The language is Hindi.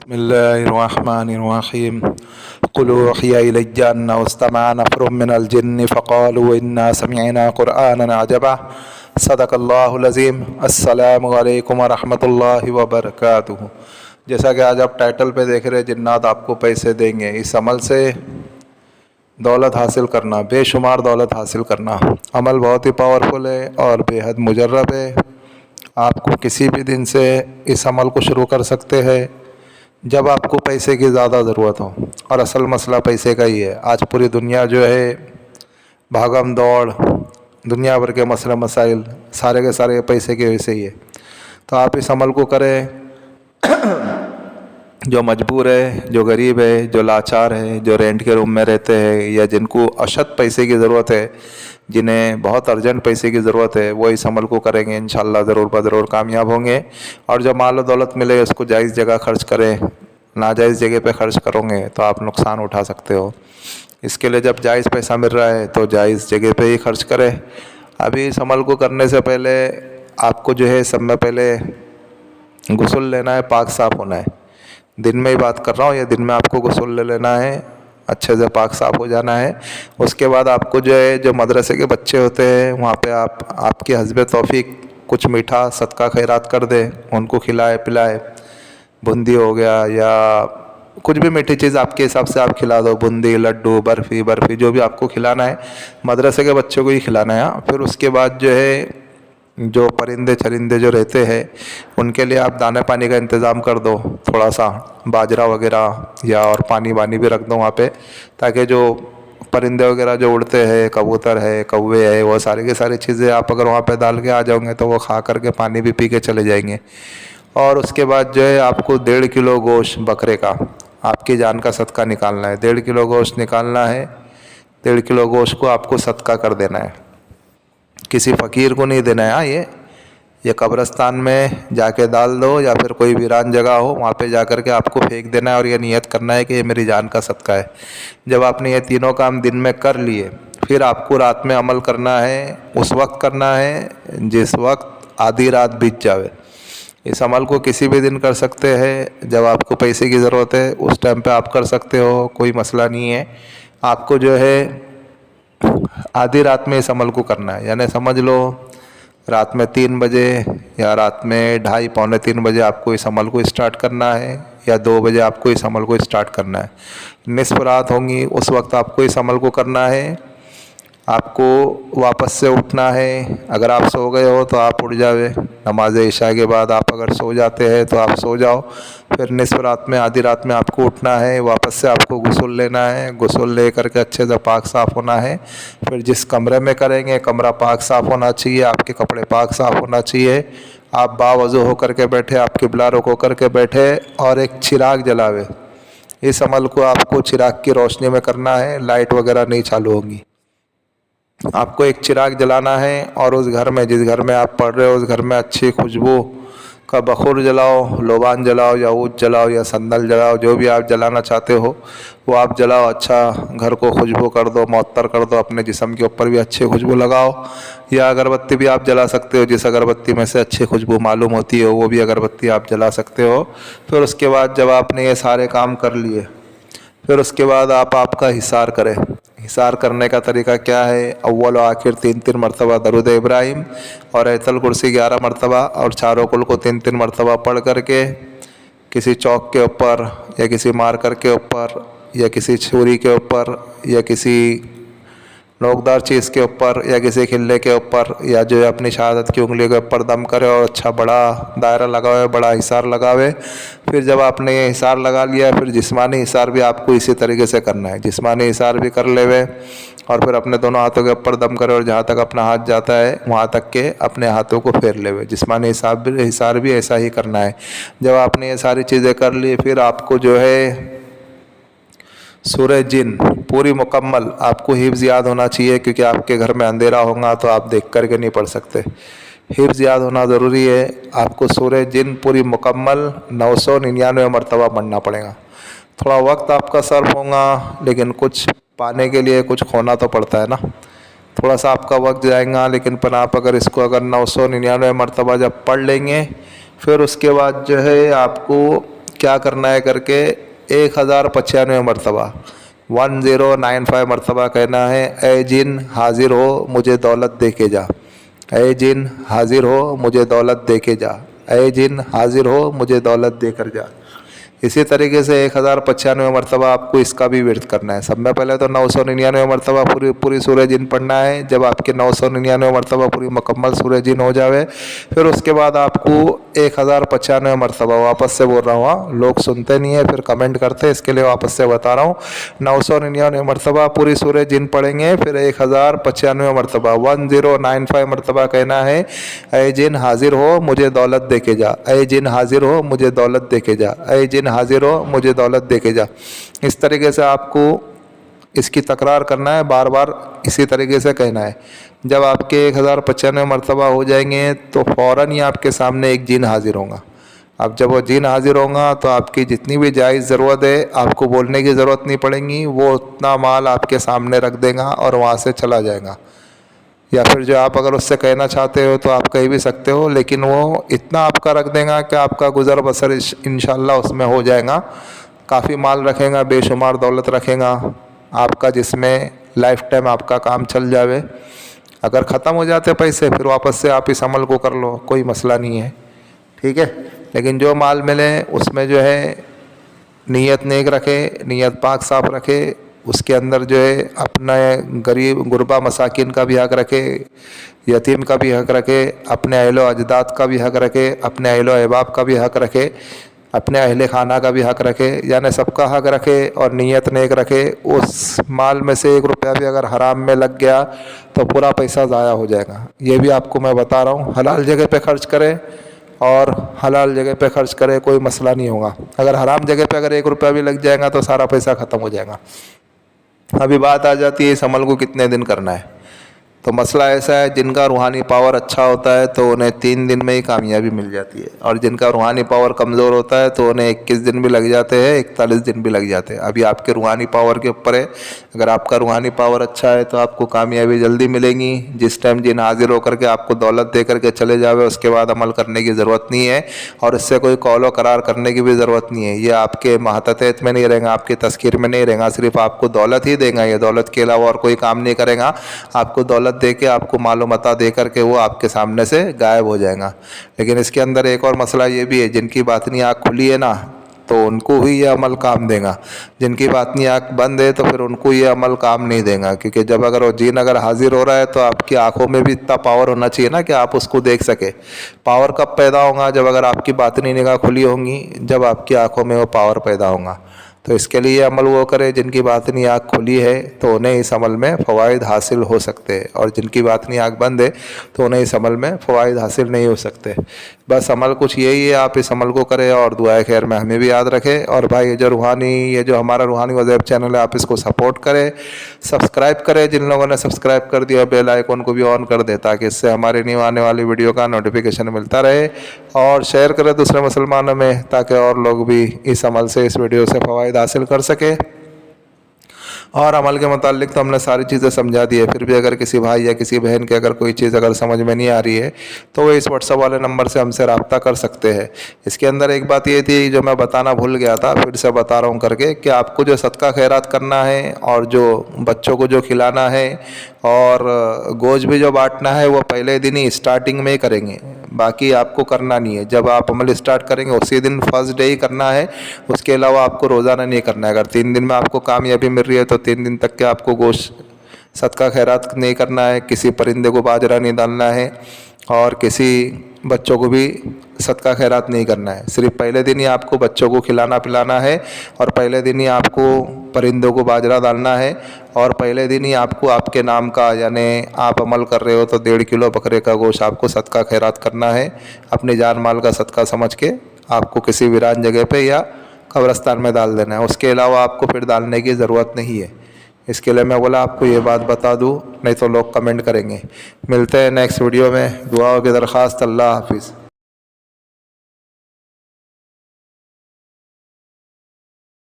बिस्मिल्लाहिर्रहमानिर्रहीम क़ुल उहिया इलैया अन्नहु इस्तमअ नफ़रुम मिनल जिन्नि फ़क़ालू इन्ना समिअना क़ुरआनन अजबा सदक़ल्लाहुल अज़ीम। अस्सलामु अलैकुम व रहमतुल्लाहि व बरकातुहू। जैसा कि आज आप टाइटल पे देख रहे हैं, जिन्नात आपको पैसे देंगे। इस अमल से दौलत हासिल करना, बेशुमार दौलत हासिल करना, अमल बहुत ही पावरफुल है और बेहद मुजर्रब है। आपको किसी भी दिन से इस अमल को शुरू कर सकते हैं जब आपको पैसे की ज़्यादा ज़रूरत हो। और असल मसला पैसे का ही है। आज पूरी दुनिया जो है भागम दौड़, दुनिया भर के मसले मसाइल सारे के सारे पैसे की वजह से ही है। तो आप इस अमल को करें। जो मजबूर है, जो गरीब है, जो लाचार है, जो रेंट के रूम में रहते हैं या जिनको अशद पैसे की ज़रूरत है, जिन्हें बहुत अर्जेंट पैसे की ज़रूरत है, वो इस अमल को करेंगे इंशाल्लाह ज़रूर ज़रूर कामयाब होंगे। और जब माल और दौलत मिले उसको जायज़ जगह खर्च करें। नाजायज़ जगह पे खर्च करोगे तो आप नुकसान उठा सकते हो। इसके लिए जब जायज़ पैसा मिल रहा है तो जायज़ जगह पे ही खर्च करें। अभी इस अमल को करने से पहले आपको जो है सब में पहले गुस्ल लेना है, पाक साफ़ होना है। दिन में ही बात कर रहा हूँ, या दिन में आपको गुस्ल ले लेना है, अच्छे से पाक साफ़ हो जाना है। उसके बाद आपको जो है, जो मदरसे के बच्चे होते हैं वहाँ पे आपके हस्बे तौफीक कुछ मीठा सदका खैरात कर दें, उनको खिलाए पिलाए। बूंदी हो गया या कुछ भी मीठी चीज़ आपके हिसाब से आप खिला दो, बूंदी, लड्डू, बर्फ़ी जो भी आपको खिलाना है मदरसे के बच्चों को ही खिलाना है। फिर उसके बाद जो है, जो परिंदे चरिंदे जो रहते हैं उनके लिए आप दाने पानी का इंतज़ाम कर दो, थोड़ा सा बाजरा वगैरह या और पानी वानी भी रख दो वहाँ पे, ताकि जो परिंदे वगैरह जो उड़ते हैं, कबूतर है, कौवे है, वो सारी की सारी चीज़ें आप अगर वहाँ पे डाल के आ जाओगे तो वो खा करके पानी भी पी के चले जाएंगे। और उसके बाद जो है आपको 1.5 किलो गोश्त बकरे का आपकी जान का सदका निकालना है। 1.5 किलो गोश्त निकालना है। 1.5 किलो गोश्त को आपको सदका कर देना है, किसी फ़कीर को नहीं देना है। हाँ, ये कब्रिस्तान में जाके डाल दो या फिर कोई वीरान जगह हो वहाँ पे जा कर के आपको फेंक देना है और ये नियत करना है कि ये मेरी जान का सदका है। जब आपने ये तीनों काम दिन में कर लिए, फिर आपको रात में अमल करना है। उस वक्त करना है जिस वक्त आधी रात बीत जावे। इस अमल को किसी भी दिन कर सकते हैं, जब आपको पैसे की ज़रूरत है उस टाइम पे आप कर सकते हो, कोई मसला नहीं है। आपको जो है आधी रात में इस अमल को करना है, यानी समझ लो रात में 3 बजे या रात में 2:30 पौने 3 बजे आपको इस अमल को स्टार्ट करना है, या 2 बजे आपको इस अमल को स्टार्ट करना है। निस्फ रात होंगी उस वक्त आपको इस अमल को करना है। आपको वापस से उठना है। अगर आप सो गए हो तो आप उठ जावे, नमाज इशा के बाद आप अगर सो जाते हैं तो आप सो जाओ। फिर निस्फ रात में, आधी रात में आपको उठना है, वापस से आपको गुस्ल लेना है। गुस्ल ले करके अच्छे से पाक साफ़ होना है। फिर जिस कमरे में करेंगे कमरा पाक साफ़ होना चाहिए, आपके कपड़े पाक साफ़ होना चाहिए। आप बावज़ू होकर के बैठे, आप किबला रुख होकर के बैठे और एक चिराग जलावे। इस अमल को आपको चिराग की रोशनी में करना है, लाइट वगैरह नहीं चालू होंगी। आपको एक चिराग जलाना है और उस घर में, जिस घर में आप पढ़ रहे हो उस घर में अच्छी खुशबू का बखूर जलाओ, लोबान जलाओ या ऊद जलाओ या संदल जलाओ, जो भी आप जलाना चाहते हो वो आप जलाओ। अच्छा घर को खुशबू कर दो, मुअत्तर कर दो। अपने जिस्म के ऊपर भी अच्छी खुशबू लगाओ, या अगरबत्ती भी आप जला सकते हो। जिस अगरबत्ती में से अच्छी खुशबू मालूम होती है वो भी अगरबत्ती आप जला सकते हो। फिर उसके बाद जब आपने ये सारे काम कर लिए, फिर उसके बाद आप आपका हिसार करें। हिसार करने का तरीका क्या है? अव्वल और आखिर 3-3 मरतबा दरूद इब्राहिम और आयतुल कुर्सी 11 मरतबा और चारों कुल को 3-3 मरतबा पढ़ करके किसी चौक के ऊपर या किसी मार्कर के ऊपर या किसी छुरी के ऊपर या किसी नोकदार चीज़ के ऊपर या किसी खिल्ले के ऊपर या जो है अपनी शहादत की उंगली के ऊपर दम करे और अच्छा बड़ा दायरा लगावे, बड़ा हिसार लगावे। फिर जब आपने ये हिसार लगा लिया, फिर जिस्मानी हिसार भी आपको इसी तरीके से करना है। जिस्मानी हिसार भी कर लेवे और फिर अपने दोनों हाथों के ऊपर दम करे और जहाँ तक अपना हाथ जाता है वहाँ तक के अपने हाथों को फेर लेवे। जिस्मानी हिसार भी ऐसा ही करना है। जब आपने ये सारी चीज़ें कर ली, फिर आपको जो है सूरह जिन पूरी मुकम्मल आपको हिफ्ज़ याद होना चाहिए, क्योंकि आपके घर में अंधेरा होगा तो आप देख कर के नहीं पढ़ सकते। हिफ्ज़ याद होना ज़रूरी है। आपको सूरह जिन पूरी मुकम्मल 999 मरतबा पढ़ना पड़ेगा। थोड़ा वक्त आपका सर्फ होगा, लेकिन कुछ पाने के लिए कुछ खोना तो पड़ता है ना। थोड़ा सा आपका वक्त जाएगा, लेकिन पर आप अगर इसको अगर 999 मरतबा जब पढ़ लेंगे, फिर उसके बाद जो है आपको क्या करना है करके 1095 मरतबा 1095 मरतबा कहना है, ए जिन हाजिर हो मुझे दौलत दे के जा, ए जिन हाजिर हो मुझे दौलत दे के जा, ए जिन हाजिर हो मुझे दौलत दे कर जा। इसी तरीके से 1095 मरतबा आपको इसका भी विर्द करना है। सब में पहले तो 999 मरतबा पूरी सूरह जिन पढ़ना है। जब आपके 999 मरतबा पूरी मुकम्मल सूरह जिन हो जावे, फिर उसके बाद आपको 1095 मरतबा, वापस से बोल रहा हूँ, लोग सुनते नहीं है फिर कमेंट करते, इसके लिए वापस से बता रहा हूँ, 999 मरतबा पूरी सूरह जिन पढ़ेंगे। फिर 1095 मरतबा 1095 मरतबा कहना है, ए जिन हाजिर हो मुझे दौलत दे के जा, ए जिन हाजिर हो मुझे दौलत दे के जा, ए जिन हाजिर हो मुझे दौलत दे के जा। इस तरीके से आपको इसकी तकरार करना है, बार बार इसी तरीके से कहना है। जब आपके 1095 मरतबा हो जाएंगे तो फ़ौरन ही आपके सामने एक जिन हाजिर होगा। अब जब वो जिन हाजिर होगा तो आपकी जितनी भी जायज़ ज़रूरत है आपको बोलने की ज़रूरत नहीं पड़ेगी, वो उतना माल आपके सामने रख देगा और वहाँ से चला जाएगा। या फिर जो आप अगर उससे कहना चाहते हो तो आप कह भी सकते हो, लेकिन वो इतना आपका रख देगा कि आपका गुज़र बसर इंशाल्लाह उसमें हो जाएगा। काफ़ी माल रखेगा, बेशुमार दौलत रखेगा आपका, जिसमें लाइफ टाइम आपका काम चल जावे। अगर ख़त्म हो जाते पैसे फिर वापस से आप इस अमल को कर लो, कोई मसला नहीं है, ठीक है। लेकिन जो माल मिले उसमें जो है नीयत नेक रखे, नीयत पाक साफ रखे, उसके अंदर जो है अपना गरीब गुरबा मसाकिन का भी हक़ रखे, यतीम का भी हक़ रखे, अपने अहलो अजदाद का भी हक़ रखे, अपने अहलो अहबाब का भी हक़ रखे, अपने अहले खाना का भी हक़ रखे, यानी सबका हक़ रखे और नीयत नेक रखे। उस माल में से 1 रुपया भी अगर हराम में लग गया तो पूरा पैसा ज़ाया हो जाएगा। ये भी आपको मैं बता रहा हूँ। हलाल जगह पे खर्च करें और हलाल जगह पे खर्च करें, कोई मसला नहीं होगा। अगर हराम जगह पे अगर 1 रुपया भी लग जाएगा तो सारा पैसा ख़त्म हो जाएगा। अभी बात आ जाती है इस अमल को कितने दिन करना है। तो मसला ऐसा है, जिनका रूहानी पावर अच्छा होता है तो उन्हें 3 दिन में ही कामयाबी मिल जाती है, और जिनका रूहानी पावर कमज़ोर होता है तो उन्हें 21 दिन भी लग जाते हैं, 41 दिन भी लग जाते हैं। अभी आपके रूहानी पावर के ऊपर है। अगर आपका रूहानी पावर अच्छा है तो आपको कामयाबी जल्दी मिलेगी। जिस टाइम जिन हाजिर होकर के आपको दौलत दे करके चले जावे उसके बाद अमल करने की ज़रूरत नहीं है, और इससे कोई कौलो करार करने की भी ज़रूरत नहीं है। ये आपके महतत में नहीं रहेगा, आपके तस्कीर में नहीं रहेगा, सिर्फ आपको दौलत ही देगा। ये दौलत के अलावा और कोई काम नहीं करेगा। आपको दौलत दे के आपको मालूमात दे करके वो आपके सामने से गायब हो जाएगा। लेकिन इसके अंदर एक और मसला ये भी है, जिनकी बातनी आँख खुली है ना तो उनको ही ये अमल काम देगा। जिनकी बातनी आँख बंद है तो फिर उनको ये अमल काम नहीं देगा, क्योंकि जब अगर वो जिन अगर हाजिर हो रहा है तो आपकी आंखों में भी इतना पावर होना चाहिए ना कि आप उसको देख सके। पावर कब पैदा होगा? जब अगर आपकी बातनी निगाह खुली होंगी, जब आपकी आंखों में वो पावर पैदा होगा। तो इसके लिए अमल वो करे जिनकी बातनी आँख खुली है तो उन्हें इस अमल में फ़वाइद हासिल हो सकते हैं, और जिनकी बातनी आँख बंद है तो उन्हें इस अमल में फ़वाइद हासिल नहीं हो सकते। बस अमल कुछ यही है, आप इस अमल को करें और दुआए खैर में हमें भी याद रखें। और भाई ये जो हमारा रूहानी वज़ैब चैनल है, आप इसको सपोर्ट करें, सब्सक्राइब करें। जिन लोगों ने सब्सक्राइब कर दिया बेल आइकन को भी ऑन कर दें ताकि इससे हमारे न्यू आने वाली वीडियो का नोटिफिकेशन मिलता रहे, और शेयर करें दूसरे मुसलमानों में ताकि और लोग भी इस अमल से, इस वीडियो से फ़वाइद हासिल कर सके। और अमल के मुतालिक तो हमने सारी चीज़ें समझा दी है, फिर भी अगर किसी भाई या किसी बहन के अगर कोई चीज़ अगर समझ में नहीं आ रही है तो वो इस व्हाट्सएप वाले नंबर से हमसे रब्ता कर सकते हैं। इसके अंदर एक बात ये थी जो मैं बताना भूल गया था, फिर से बता रहा हूँ करके, कि आपको जो सदका खैरात करना है और जो बच्चों को जो खिलाना है और गोश्त भी जो बांटना है वो पहले दिन ही स्टार्टिंग में ही करेंगे, बाकी आपको करना नहीं है। जब आप अमल स्टार्ट करेंगे उसी दिन फर्स्ट डे ही करना है, उसके अलावा आपको रोज़ाना नहीं करना है। अगर 3 दिन में आपको कामयाबी मिल रही है तो 3 दिन तक के आपको गोश्त सदका खैरात नहीं करना है, किसी परिंदे को बाजरा नहीं डालना है और किसी बच्चों को भी सदका खैरात नहीं करना है। सिर्फ पहले दिन ही आपको बच्चों को खिलाना पिलाना है, और पहले दिन ही आपको परिंदों को बाजरा डालना है, और पहले दिन ही आपको आपके नाम का, यानी आप अमल कर रहे हो तो 1.5 किलो बकरे का गोश्त आपको सदका खैरात करना है। अपनी जान माल का सदका समझ के आपको किसी वीरान जगह पे या कब्रस्तान में डाल देना है, उसके अलावा आपको फिर डालने की ज़रूरत नहीं है। इसके लिए मैं बोला आपको ये बात बता दूँ, नहीं तो लोग कमेंट करेंगे। मिलते हैं नेक्स्ट वीडियो में। दुआओं की दरख्वास्त। अल्लाह हाफिज़।